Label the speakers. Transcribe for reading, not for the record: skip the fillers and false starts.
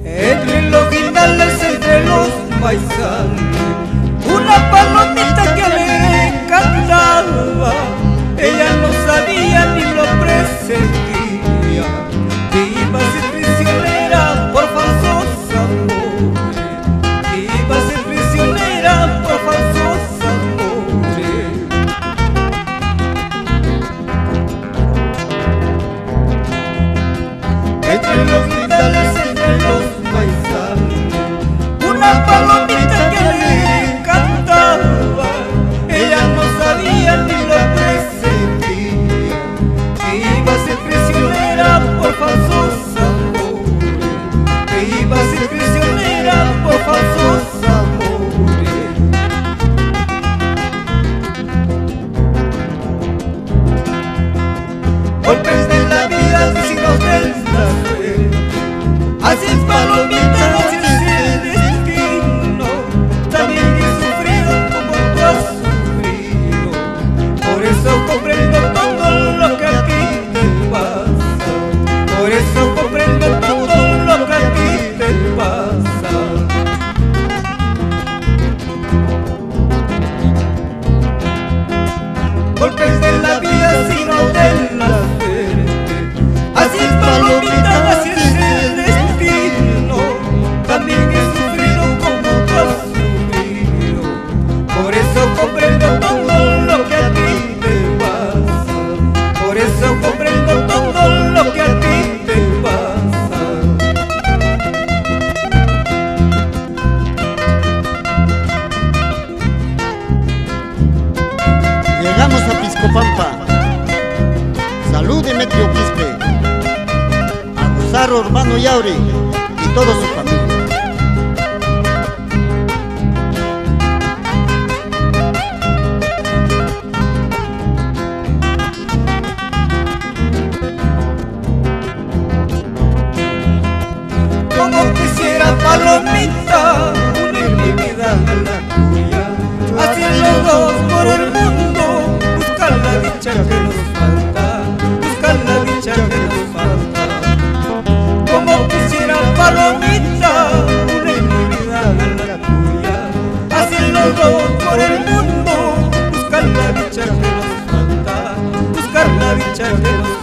Speaker 1: Entre los guindales, entre los paisanos, una palomita que le cantaba. Ella no sabía ni lo presentía, que iba a ser prisionera por falsos amores, que iba a ser prisionera por falsos amores. Entre los guindales, entre los paisanos, una palomita que le cantaba. Ella no sabía ni lo presentía, que iba a ser prisionera por falsos amores, que iba a ser prisionera por falsos amores. Golpes de la vida, signos del nacer, así es palomita, así es el destino. También he sufrido como tú has sufrido, por eso comprendo todo lo que a ti te pasa, por eso comprendo todo lo que a ti te pasa. Golpes de la vida, signos del nacer, así es palomita, así es el destino. También he sufrido como tú has sufrido, por eso comprendo todo lo que a ti te pasa, por eso comprendo todo lo que a ti te pasa.
Speaker 2: Llegamos a Piscopampa. Salud Demetrio Quispe, a Gonzalo Urbano Yauri y toda su familia.
Speaker 1: Como quisiera palomita unir mi vida a la tuya, así los dos por el mundo, buscar la dicha que nos falta, buscar la dicha que nos falta. Como quisiera palomita unir mi vida a la tuya, así los dos por el mundo, buscar la dicha que nos falta, buscar la dicha que nos falta.